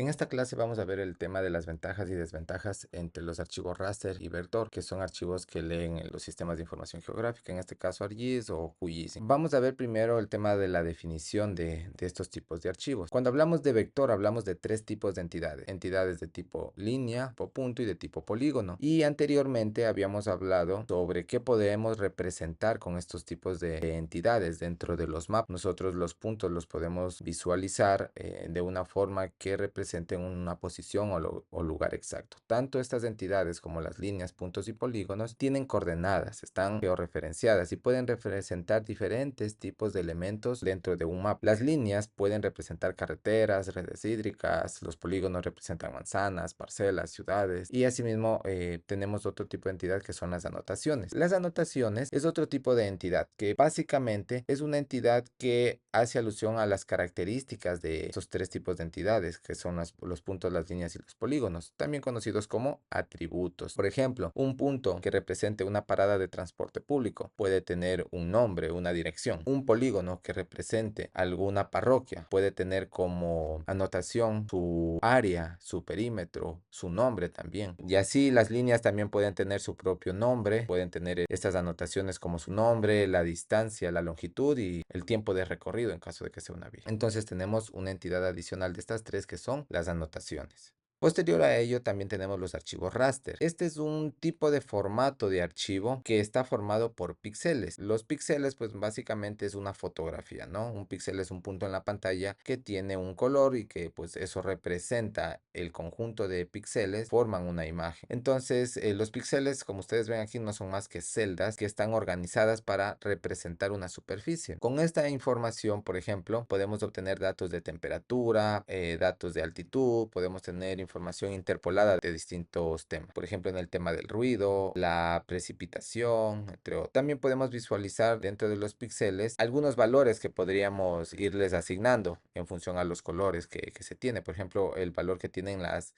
En esta clase vamos a ver el tema de las ventajas y desventajas entre los archivos raster y vector, que son archivos que leen en los sistemas de información geográfica, en este caso ArcGIS o QGIS. Vamos a ver primero el tema de la definición de estos tipos de archivos. Cuando hablamos de vector, hablamos de tres tipos de entidades. Entidades de tipo línea, tipo punto y de tipo polígono. Y anteriormente habíamos hablado sobre qué podemos representar con estos tipos de entidades dentro de los mapas. Nosotros los puntos los podemos visualizar de una forma que representen una posición o lugar exacto. Tanto estas entidades como las líneas, puntos y polígonos tienen coordenadas, están georreferenciadas y pueden representar diferentes tipos de elementos dentro de un mapa. Las líneas pueden representar carreteras, redes hídricas, los polígonos representan manzanas, parcelas, ciudades y asimismo tenemos otro tipo de entidad que son las anotaciones. Las anotaciones es otro tipo de entidad que básicamente es una entidad que hace alusión a las características de estos tres tipos de entidades que son los puntos, las líneas y los polígonos, también conocidos como atributos. Por ejemplo, un punto que represente una parada de transporte público puede tener un nombre, una dirección. Un polígono que represente alguna parroquia puede tener como anotación su área, su perímetro, su nombre también. Y así las líneas también pueden tener su propio nombre, pueden tener estas anotaciones como su nombre, la distancia, la longitud y el tiempo de recorrido en caso de que sea una vía. Entonces tenemos una entidad adicional de estas tres que son las anotaciones. Posterior a ello también tenemos los archivos raster. Este es un tipo de formato de archivo que está formado por píxeles. Los píxeles pues básicamente es una fotografía, ¿no? Un píxel es un punto en la pantalla que tiene un color y que pues eso representa el conjunto de píxeles, forman una imagen. Entonces los píxeles, como ustedes ven aquí, no son más que celdas que están organizadas para representar una superficie. Con esta información, por ejemplo, podemos obtener datos de temperatura, datos de altitud, podemos tener información interpolada de distintos temas. Por ejemplo, en el tema del ruido, la precipitación, entre otros. También podemos visualizar dentro de los píxeles algunos valores que podríamos irles asignando en función a los colores que se tiene. Por ejemplo, el valor que tienen las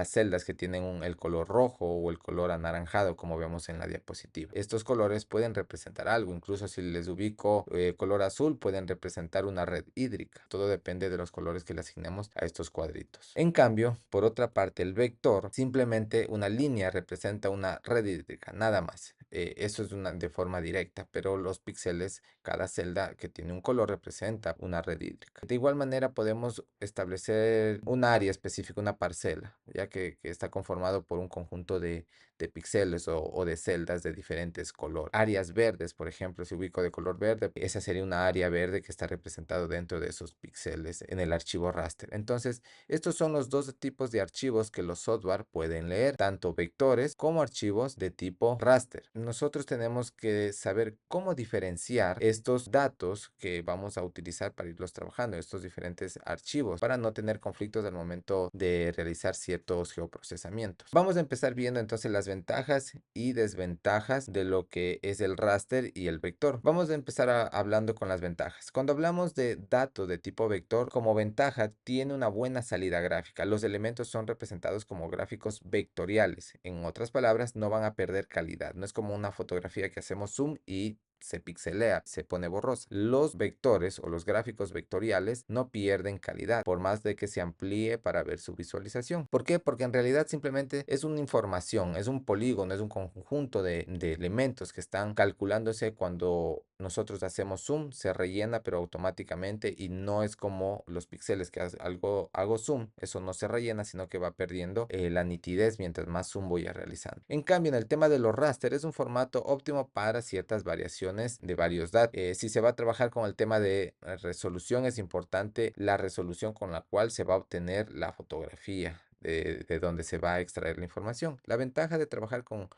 celdas que tienen el color rojo o el color anaranjado, como vemos en la diapositiva. Estos colores pueden representar algo, incluso si les ubico color azul, pueden representar una red hídrica. Todo depende de los colores que le asignemos a estos cuadritos. En cambio, por otra parte, el vector, simplemente una línea representa una red hídrica, nada más. Eso es de forma directa, pero los píxeles, cada celda que tiene un color representa una red hídrica. De igual manera podemos establecer un área específica, una parcela, ya que está conformado por un conjunto de píxeles o de celdas de diferentes colores. Áreas verdes, por ejemplo, si ubico de color verde, esa sería una área verde que está representado dentro de esos píxeles en el archivo raster. Entonces, estos son los dos tipos de archivos que los software pueden leer, tanto vectores como archivos de tipo raster. Nosotros tenemos que saber cómo diferenciar estos datos que vamos a utilizar para irlos trabajando, estos diferentes archivos, para no tener conflictos al momento de realizar ciertos geoprocesamientos. Vamos a empezar viendo entonces las ventajas y desventajas de lo que es el raster y el vector. Vamos a empezar hablando con las ventajas. Cuando hablamos de datos de tipo vector, como ventaja tiene una buena salida gráfica. Los elementos son representados como gráficos vectoriales. En otras palabras, no van a perder calidad. No es como una fotografía que hacemos zoom y se pixelea, se pone borrosa. Los vectores o los gráficos vectoriales no pierden calidad, por más de que se amplíe para ver su visualización. ¿Por qué? Porque en realidad simplemente es una información, es un polígono, es un conjunto de elementos que están calculándose cuando nosotros hacemos zoom, se rellena pero automáticamente y no es como los píxeles que hago zoom, eso no se rellena, sino que va perdiendo la nitidez mientras más zoom voy a realizando. En cambio, en el tema de los raster es un formato óptimo para ciertas variaciones de varios datos. Si se va a trabajar con el tema de resolución, es importante la resolución con la cual se va a obtener la fotografía de donde se va a extraer la información. La ventaja de trabajar con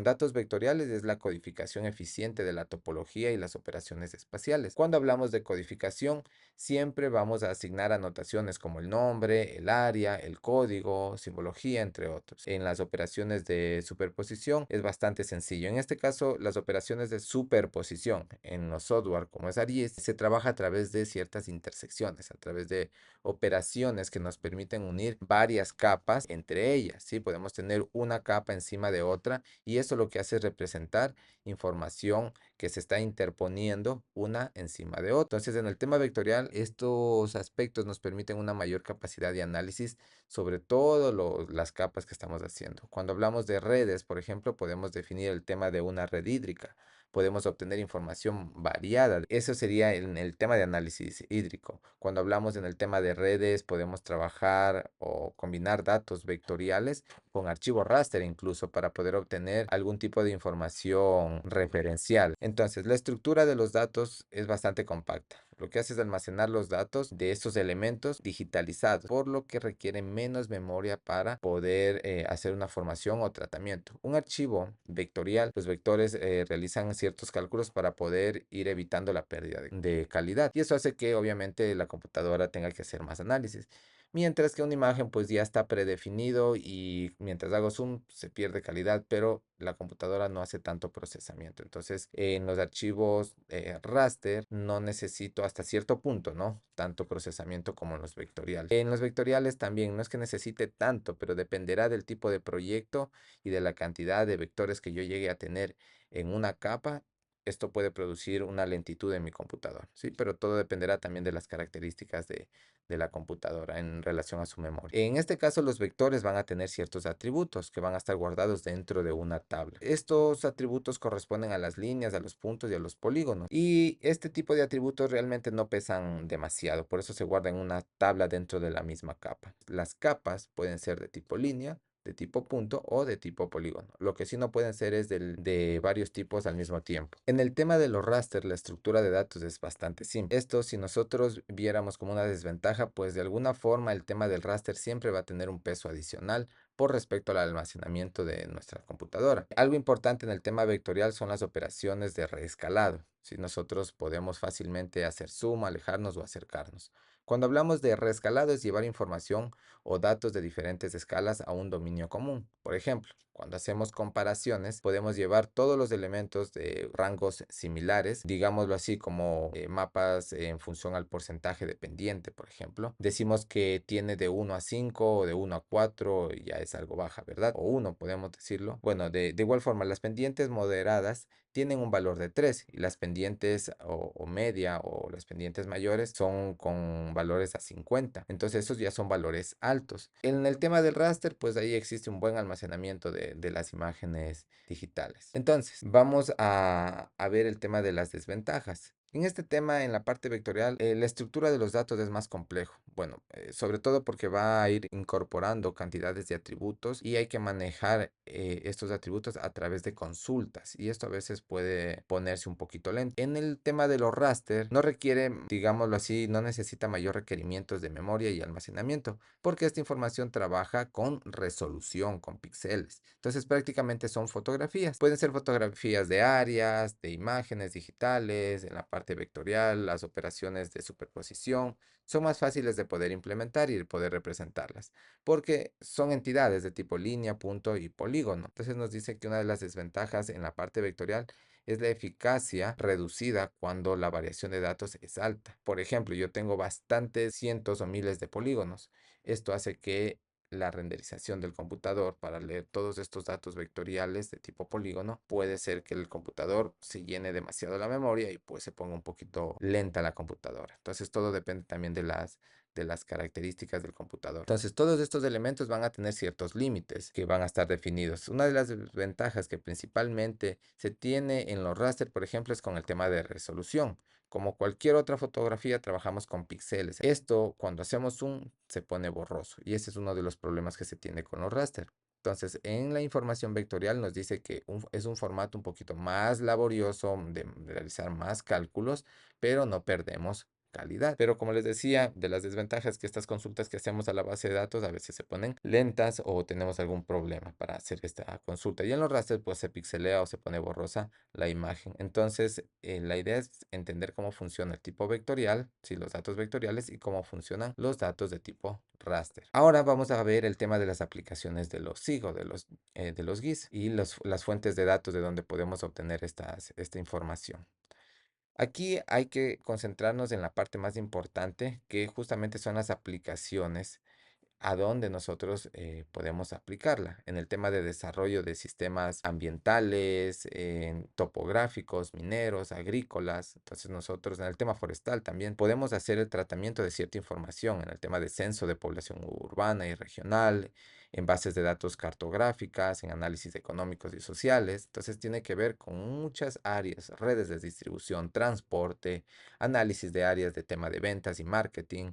datos vectoriales es la codificación eficiente de la topología y las operaciones espaciales. Cuando hablamos de codificación, siempre vamos a asignar anotaciones como el nombre, el área, el código, simbología, entre otros. En las operaciones de superposición es bastante sencillo. En este caso, las operaciones de superposición en los software como es ArcGIS se trabaja a través de ciertas intersecciones, a través de operaciones que nos permiten unir varias capas capas entre ellas, ¿sí? Podemos tener una capa encima de otra y eso lo que hace es representar información que se está interponiendo una encima de otra. Entonces, en el tema vectorial, estos aspectos nos permiten una mayor capacidad de análisis sobre todas las capas que estamos haciendo. Cuando hablamos de redes, por ejemplo, podemos definir el tema de una red hídrica. Podemos obtener información variada. Eso sería en el tema de análisis hídrico. Cuando hablamos en el tema de redes, podemos trabajar o combinar datos vectoriales con archivos raster incluso para poder obtener algún tipo de información referencial. Entonces, la estructura de los datos es bastante compacta. Lo que hace es almacenar los datos de estos elementos digitalizados, por lo que requiere menos memoria para poder hacer una formación o tratamiento. Un archivo vectorial, los vectores realizan ciertos cálculos para poder ir evitando la pérdida de calidad. Y eso hace que obviamente la computadora tenga que hacer más análisis. Mientras que una imagen pues ya está predefinido y mientras hago zoom se pierde calidad, pero la computadora no hace tanto procesamiento. Entonces, en los archivos raster no necesito hasta cierto punto, ¿no? Tanto procesamiento como en los vectoriales. En los vectoriales también no es que necesite tanto, pero dependerá del tipo de proyecto y de la cantidad de vectores que yo llegue a tener en una capa. Esto puede producir una lentitud en mi computador, ¿sí? Pero todo dependerá también de las características de la computadora en relación a su memoria. En este caso, los vectores van a tener ciertos atributos que van a estar guardados dentro de una tabla. Estos atributos corresponden a las líneas, a los puntos y a los polígonos. Y este tipo de atributos realmente no pesan demasiado, por eso se guarda en una tabla dentro de la misma capa. Las capas pueden ser de tipo línea, de tipo punto o de tipo polígono. Lo que sí no pueden ser es de varios tipos al mismo tiempo. En el tema de los raster, la estructura de datos es bastante simple. Esto, si nosotros viéramos como una desventaja, pues de alguna forma el tema del raster siempre va a tener un peso adicional por respecto al almacenamiento de nuestra computadora. Algo importante en el tema vectorial son las operaciones de reescalado. Si nosotros podemos fácilmente hacer zoom, alejarnos o acercarnos. Cuando hablamos de reescalado es llevar información o datos de diferentes escalas a un dominio común. Por ejemplo, cuando hacemos comparaciones, podemos llevar todos los elementos de rangos similares, digámoslo así, como mapas en función al porcentaje de pendiente, por ejemplo. Decimos que tiene de 1 a 5 o de 1 a 4, ya es algo baja, ¿verdad? O 1, podemos decirlo. Bueno, de igual forma, las pendientes moderadas tienen un valor de 3 y las pendientes o media o las pendientes mayores son con valores a 50. Entonces esos ya son valores altos. En el tema del raster, pues ahí existe un buen almacenamiento de las imágenes digitales. Entonces, vamos a ver el tema de las desventajas. En este tema, en la parte vectorial, la estructura de los datos es más complejo. Bueno, sobre todo porque va a ir incorporando cantidades de atributos y hay que manejar estos atributos a través de consultas y esto a veces puede ponerse un poquito lento. En el tema de los raster, no requiere, digámoslo así, no necesita mayor requerimientos de memoria y almacenamiento porque esta información trabaja con resolución, con píxeles. Entonces prácticamente son fotografías. Pueden ser fotografías de áreas, de imágenes digitales, en la parte vectorial, las operaciones de superposición. Son más fáciles de poder implementar y de poder representarlas, porque son entidades de tipo línea, punto y polígono. Entonces nos dice que una de las desventajas en la parte vectorial es la eficacia reducida cuando la variación de datos es alta. Por ejemplo, yo tengo bastantes cientos o miles de polígonos. Esto hace que la renderización del computador para leer todos estos datos vectoriales de tipo polígono, puede ser que el computador se llene demasiado la memoria y pues se ponga un poquito lenta la computadora. Entonces todo depende también de las características del computador. Entonces todos estos elementos van a tener ciertos límites que van a estar definidos. Una de las ventajas que principalmente se tiene en los raster, por ejemplo, es con el tema de resolución. Como cualquier otra fotografía, trabajamos con píxeles. Esto, cuando hacemos zoom, se pone borroso. Y ese es uno de los problemas que se tiene con los raster. Entonces, en la información vectorial nos dice que es un formato un poquito más laborioso de realizar más cálculos, pero no perdemos calidad. Pero como les decía, de las desventajas que estas consultas que hacemos a la base de datos a veces se ponen lentas o tenemos algún problema para hacer esta consulta. Y en los rasters pues se pixelea o se pone borrosa la imagen. Entonces la idea es entender cómo funciona el tipo vectorial, sí, los datos vectoriales y cómo funcionan los datos de tipo raster. Ahora vamos a ver el tema de las aplicaciones de los SIG o de los GIS y las fuentes de datos de donde podemos obtener esta información. Aquí hay que concentrarnos en la parte más importante, que justamente son las aplicaciones a dónde nosotros podemos aplicarla. En el tema de desarrollo de sistemas ambientales, topográficos, mineros, agrícolas. Entonces nosotros en el tema forestal también podemos hacer el tratamiento de cierta información en el tema de censo de población urbana y regional, en bases de datos cartográficas, en análisis económicos y sociales. Entonces tiene que ver con muchas áreas, redes de distribución, transporte, análisis de áreas de tema de ventas y marketing.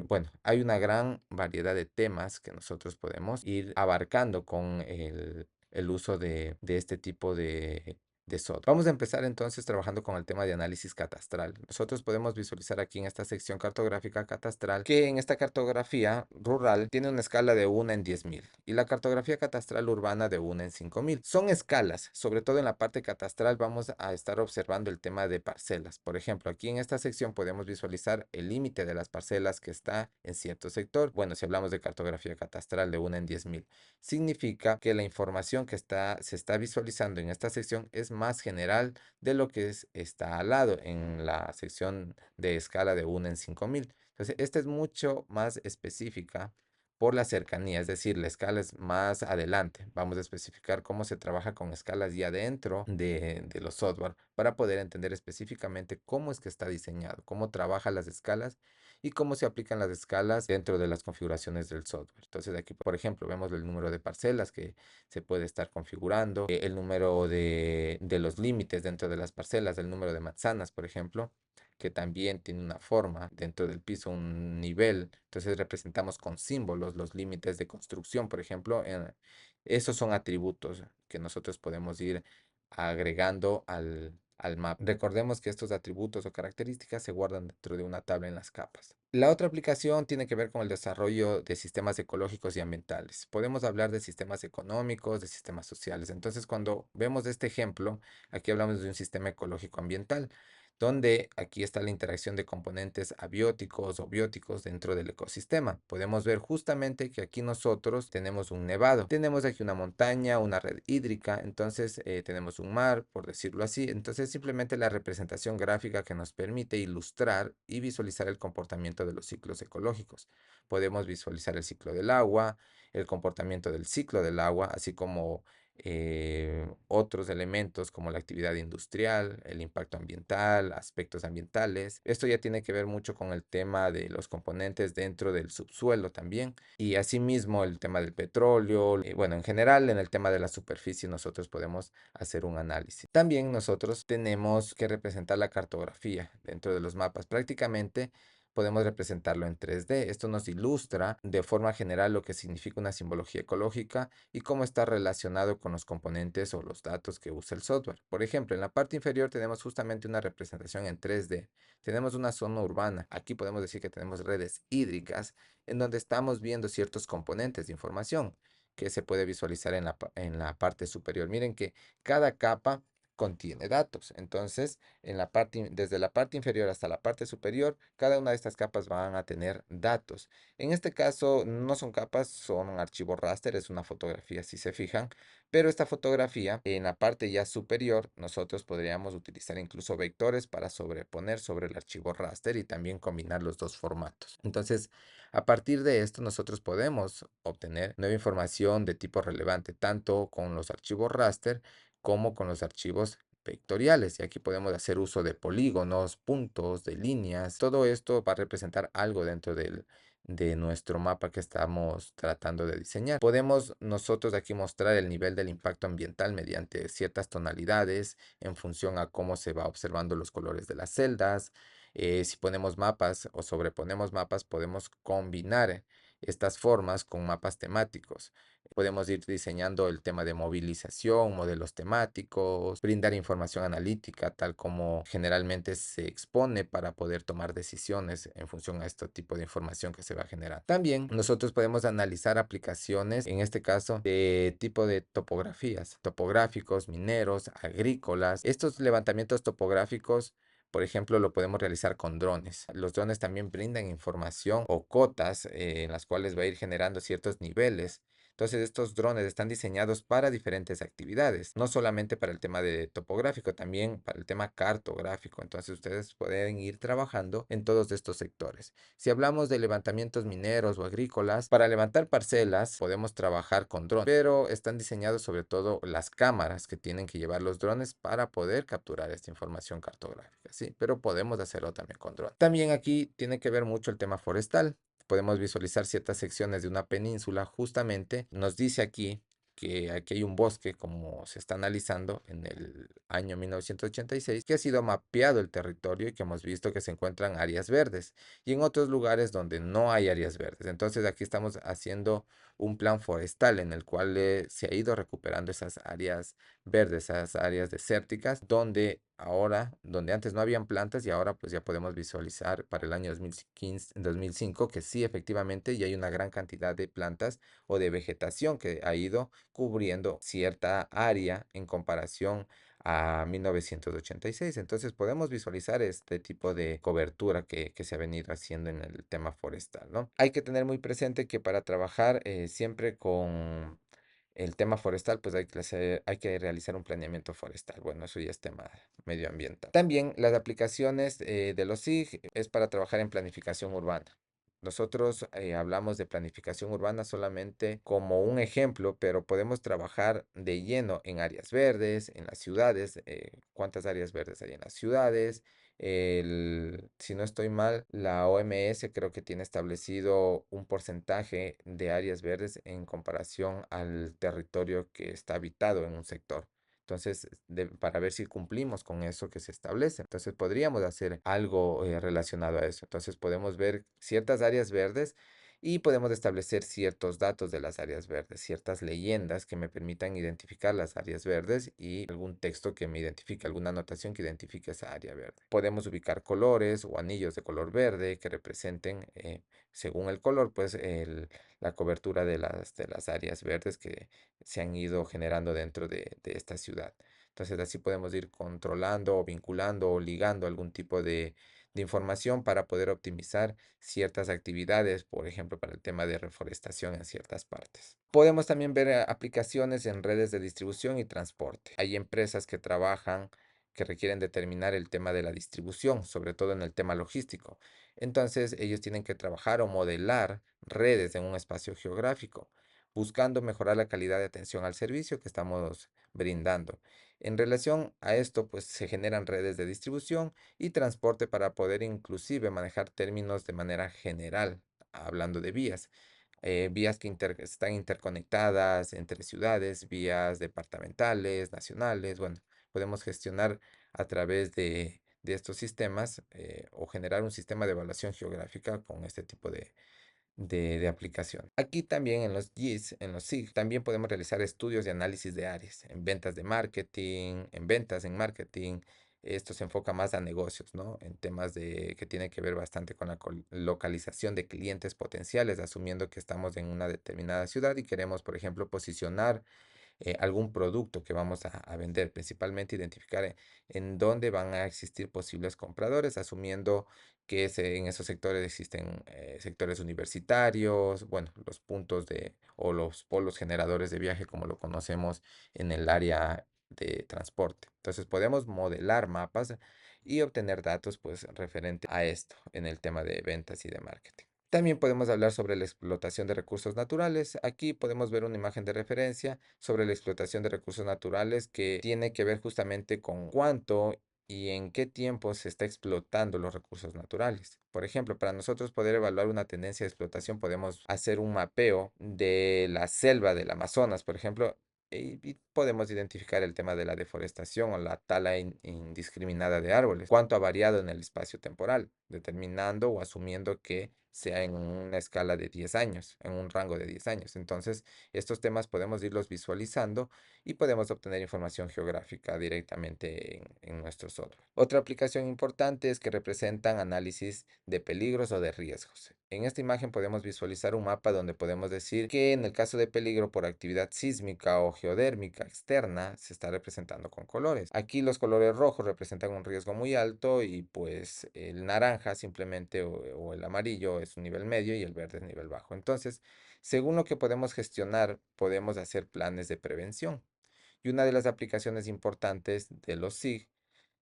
Bueno, hay una gran variedad de temas que nosotros podemos ir abarcando con el uso de este tipo de software. Vamos a empezar entonces trabajando con el tema de análisis catastral. Nosotros podemos visualizar aquí en esta sección cartográfica catastral que en esta cartografía rural tiene una escala de 1 en 10.000 y la cartografía catastral urbana de 1 en 5.000. Son escalas, sobre todo en la parte catastral vamos a estar observando el tema de parcelas. Por ejemplo, aquí en esta sección podemos visualizar el límite de las parcelas que está en cierto sector. Bueno, si hablamos de cartografía catastral de 1 en 10.000, significa que la información que se está visualizando en esta sección es más general de lo que está al lado en la sección de escala de 1 en 5.000. Entonces, esta es mucho más específica por la cercanía, es decir, la escala es más adelante. Vamos a especificar cómo se trabaja con escalas ya dentro de los software para poder entender específicamente cómo es que está diseñado, cómo trabaja las escalas y cómo se aplican las escalas dentro de las configuraciones del software. Entonces aquí, por ejemplo, vemos el número de parcelas que se puede estar configurando, el número de los límites dentro de las parcelas, el número de manzanas, por ejemplo, que también tiene una forma dentro del piso, un nivel. Entonces representamos con símbolos los límites de construcción, por ejemplo. Esos son atributos que nosotros podemos ir agregando al mapa. Recordemos que estos atributos o características se guardan dentro de una tabla en las capas. La otra aplicación tiene que ver con el desarrollo de sistemas ecológicos y ambientales. Podemos hablar de sistemas económicos, de sistemas sociales. Entonces, cuando vemos este ejemplo, aquí hablamos de un sistema ecológico ambiental, donde aquí está la interacción de componentes abióticos o bióticos dentro del ecosistema. Podemos ver justamente que aquí nosotros tenemos un nevado, tenemos aquí una montaña, una red hídrica, entonces tenemos un mar, por decirlo así. Entonces simplemente la representación gráfica que nos permite ilustrar y visualizar el comportamiento de los ciclos ecológicos. Podemos visualizar el ciclo del agua, el comportamiento del ciclo del agua, así como otros elementos como la actividad industrial, el impacto ambiental, aspectos ambientales. Esto ya tiene que ver mucho con el tema de los componentes dentro del subsuelo también. Y asimismo el tema del petróleo. Bueno, en general en el tema de la superficie nosotros podemos hacer un análisis. También nosotros tenemos que representar la cartografía dentro de los mapas. Prácticamente podemos representarlo en 3D. Esto nos ilustra de forma general lo que significa una simbología ecológica y cómo está relacionado con los componentes o los datos que usa el software. Por ejemplo, en la parte inferior tenemos justamente una representación en 3D. Tenemos una zona urbana. Aquí podemos decir que tenemos redes hídricas en donde estamos viendo ciertos componentes de información que se puede visualizar en la parte superior. Miren que cada capa contiene datos. Entonces, desde la parte inferior hasta la parte superior, cada una de estas capas van a tener datos. En este caso, no son capas, son un archivo raster, es una fotografía si se fijan, pero esta fotografía en la parte ya superior, nosotros podríamos utilizar incluso vectores para sobreponer sobre el archivo raster y también combinar los dos formatos. Entonces, a partir de esto, nosotros podemos obtener nueva información de tipo relevante, tanto con los archivos raster como con los archivos vectoriales. Y aquí podemos hacer uso de polígonos, puntos, de líneas. Todo esto va a representar algo dentro de nuestro mapa que estamos tratando de diseñar. Podemos nosotros aquí mostrar el nivel del impacto ambiental mediante ciertas tonalidades en función a cómo se va observando los colores de las celdas. Si ponemos mapas o sobreponemos mapas, podemos combinar estas formas con mapas temáticos. Podemos ir diseñando el tema de movilización, modelos temáticos, brindar información analítica, tal como generalmente se expone para poder tomar decisiones en función a este tipo de información que se va a generar. También nosotros podemos analizar aplicaciones, en este caso, de tipo de topografías, topográficos, mineros, agrícolas. Estos levantamientos topográficos por ejemplo, lo podemos realizar con drones. Los drones también brindan información o cotas en las cuales va a ir generando ciertos niveles. Entonces, estos drones están diseñados para diferentes actividades, no solamente para el tema de topográfico, también para el tema cartográfico. Entonces, ustedes pueden ir trabajando en todos estos sectores. Si hablamos de levantamientos mineros o agrícolas, para levantar parcelas podemos trabajar con drones, pero están diseñados sobre todo las cámaras que tienen que llevar los drones para poder capturar esta información cartográfica, sí, pero podemos hacerlo también con drones. También aquí tiene que ver mucho el tema forestal. Podemos visualizar ciertas secciones de una península. Justamente nos dice aquí que aquí hay un bosque, como se está analizando en el año 1986, que ha sido mapeado el territorio y que hemos visto que se encuentran áreas verdes y en otros lugares donde no hay áreas verdes. Entonces aquí estamos haciendo un plan forestal en el cual se ha ido recuperando esas áreas verdes, esas áreas desérticas, donde ahora, donde antes no habían plantas y ahora pues ya podemos visualizar para el año 2015, 2005 que sí efectivamente ya hay una gran cantidad de plantas o de vegetación que ha ido cubriendo cierta área en comparación a 1986. Entonces podemos visualizar este tipo de cobertura que se ha venido haciendo en el tema forestal, ¿no? Hay que tener muy presente que para trabajar siempre con el tema forestal, pues hay que realizar un planeamiento forestal. Bueno, eso ya es tema medioambiental. También las aplicaciones de los SIG es para trabajar en planificación urbana. Nosotros hablamos de planificación urbana solamente como un ejemplo, pero podemos trabajar de lleno en áreas verdes, en las ciudades. ¿Cuántas áreas verdes hay en las ciudades? Si no estoy mal, la OMS creo que tiene establecido un porcentaje de áreas verdes en comparación al territorio que está habitado en un sector. Entonces, para ver si cumplimos con eso que se establece. Entonces, podríamos hacer algo relacionado a eso. Entonces, podemos ver ciertas áreas verdes y podemos establecer ciertos datos de las áreas verdes, ciertas leyendas que me permitan identificar las áreas verdes y algún texto que me identifique, alguna anotación que identifique esa área verde. Podemos ubicar colores o anillos de color verde que representen, según el color, pues la cobertura de las áreas verdes que se han ido generando dentro de esta ciudad. Entonces así podemos ir controlando o vinculando o ligando algún tipo de información para poder optimizar ciertas actividades, por ejemplo, para el tema de reforestación en ciertas partes. Podemos también ver aplicaciones en redes de distribución y transporte. Hay empresas que trabajan, que requieren determinar el tema de la distribución, sobre todo en el tema logístico. Entonces, ellos tienen que trabajar o modelar redes en un espacio geográfico, buscando mejorar la calidad de atención al servicio que estamos brindando. En relación a esto, pues se generan redes de distribución y transporte para poder inclusive manejar términos de manera general, hablando de vías. Vías que están interconectadas entre ciudades, vías departamentales, nacionales. Bueno, podemos gestionar a través de estos sistemas o generar un sistema de evaluación geográfica con este tipo de aplicación. Aquí también en los GIS, en los SIG, también podemos realizar estudios de análisis de áreas, en ventas de marketing, en ventas, en marketing. Esto se enfoca más a negocios, ¿no? En temas que tiene que ver bastante con la localización de clientes potenciales, asumiendo que estamos en una determinada ciudad y queremos, por ejemplo, posicionar algún producto que vamos a vender, principalmente identificar en dónde van a existir posibles compradores, asumiendo que en esos sectores existen sectores universitarios, bueno, los puntos o los polos generadores de viaje, como lo conocemos en el área de transporte. Entonces podemos modelar mapas y obtener datos pues referente a esto en el tema de ventas y de marketing. También podemos hablar sobre la explotación de recursos naturales. Aquí podemos ver una imagen de referencia sobre la explotación de recursos naturales que tiene que ver justamente con cuánto y en qué tiempo se está explotando los recursos naturales. Por ejemplo, para nosotros poder evaluar una tendencia de explotación, podemos hacer un mapeo de la selva del Amazonas, por ejemplo, y podemos identificar el tema de la deforestación o la tala indiscriminada de árboles, cuánto ha variado en el espacio temporal, determinando o asumiendo que sea en una escala de 10 años, en un rango de 10 años. Entonces, estos temas podemos irlos visualizando y podemos obtener información geográfica directamente en nuestro software. Otra aplicación importante es que representan análisis de peligros o de riesgos. En esta imagen podemos visualizar un mapa donde podemos decir que en el caso de peligro por actividad sísmica o geodérmica externa se está representando con colores. Aquí los colores rojos representan un riesgo muy alto y pues el naranja simplemente o el amarillo es un nivel medio y el verde es nivel bajo. Entonces, Según lo que podemos gestionar, podemos hacer planes de prevención. Y una de las aplicaciones importantes de los SIG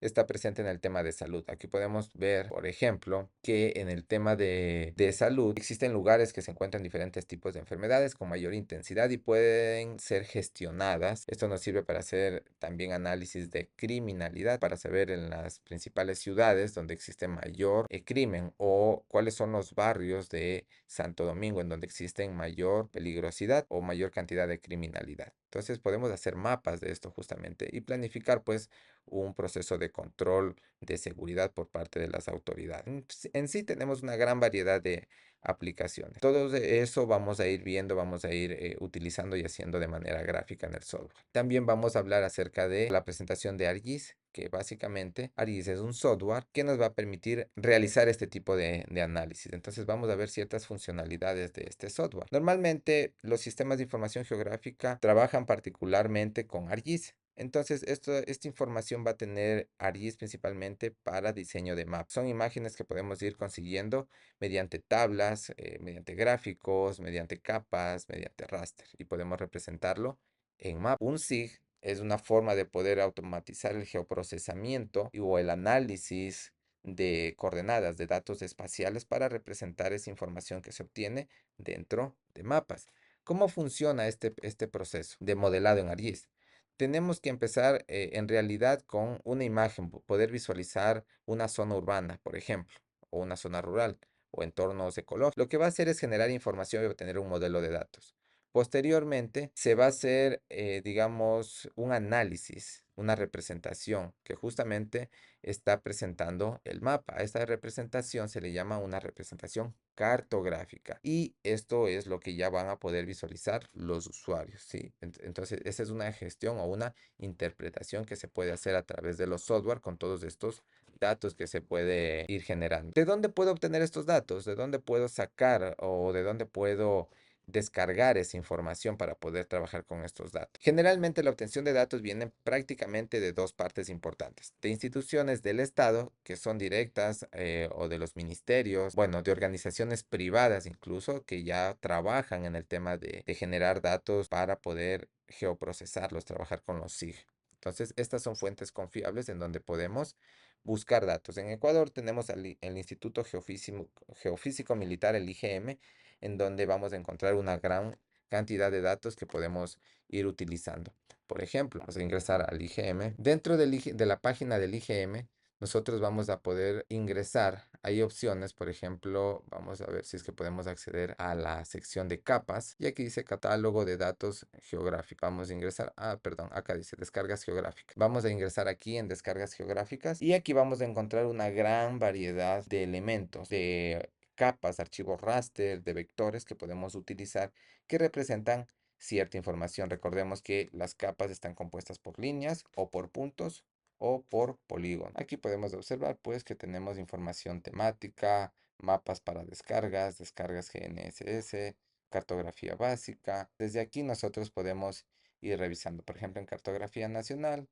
está presente en el tema de salud. Aquí podemos ver, por ejemplo, que en el tema de salud existen lugares que se encuentran diferentes tipos de enfermedades con mayor intensidad y pueden ser gestionadas. Esto nos sirve para hacer también análisis de criminalidad, para saber en las principales ciudades donde existe mayor crimen o cuáles son los barrios de Santo Domingo en donde existen mayor peligrosidad o mayor cantidad de criminalidad. Entonces podemos hacer mapas de esto justamente y planificar pues un proceso de control de seguridad por parte de las autoridades. En sí tenemos una gran variedad de aplicaciones. Todo eso vamos a ir viendo, vamos a ir utilizando y haciendo de manera gráfica en el software. También vamos a hablar acerca de la presentación de ArcGIS, que básicamente ArcGIS es un software que nos va a permitir realizar este tipo de análisis. Entonces vamos a ver ciertas funcionalidades de este software. Normalmente los sistemas de información geográfica trabajan particularmente con ArcGIS. Entonces, esta información va a tener ArcGIS principalmente para diseño de mapas. Son imágenes que podemos ir consiguiendo mediante tablas, mediante gráficos, mediante capas, mediante raster y podemos representarlo en mapa. Un SIG es una forma de poder automatizar el geoprocesamiento o el análisis de coordenadas de datos espaciales para representar esa información que se obtiene dentro de mapas. ¿Cómo funciona este proceso de modelado en ArcGIS? Tenemos que empezar en realidad con una imagen, poder visualizar una zona urbana, por ejemplo, o una zona rural, o entornos ecológicos. Lo que va a hacer es generar información y obtener un modelo de datos. Posteriormente, se va a hacer, digamos, un análisis, una representación que justamente está presentando el mapa. A esta representación se le llama una representación cartográfica y esto es lo que ya van a poder visualizar los usuarios, ¿sí? Entonces, esa es una gestión o una interpretación que se puede hacer a través de los software con todos estos datos que se puede ir generando. ¿De dónde puedo obtener estos datos? ¿De dónde puedo sacar o de dónde puedo descargar esa información para poder trabajar con estos datos? Generalmente la obtención de datos viene prácticamente de dos partes importantes, de instituciones del Estado, que son directas, o de los ministerios, bueno, de organizaciones privadas incluso, que ya trabajan en el tema de generar datos para poder geoprocesarlos, trabajar con los SIG. Entonces, estas son fuentes confiables en donde podemos buscar datos. En Ecuador tenemos el Instituto Geofísico Militar, el IGM, en donde vamos a encontrar una gran cantidad de datos que podemos ir utilizando. Por ejemplo, vamos a ingresar al IGM. Dentro de la página del IGM, nosotros vamos a poder ingresar. Hay opciones, por ejemplo, vamos a ver si es que podemos acceder a la sección de capas. Y aquí dice catálogo de datos geográficos. Vamos a ingresar, perdón, acá dice descargas geográficas. Vamos a ingresar aquí en descargas geográficas y aquí vamos a encontrar una gran variedad de elementos, de capas, archivos raster, de vectores que podemos utilizar que representan cierta información. Recordemos que las capas están compuestas por líneas o por puntos o por polígono. Aquí podemos observar pues que tenemos información temática, mapas para descargas, descargas GNSS, cartografía básica. Desde aquí nosotros podemos ir revisando, por ejemplo, en cartografía nacional.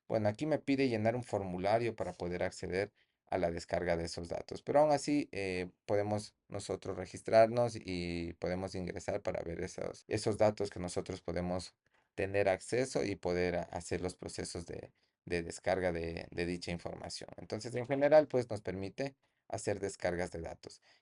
Bueno, aquí me pide llenar un formulario para poder acceder a la descarga de esos datos, pero aún así podemos nosotros registrarnos y podemos ingresar para ver esos datos que nosotros podemos tener acceso y poder hacer los procesos de descarga de dicha información. Entonces, en general, pues nos permite hacer descargas de datos.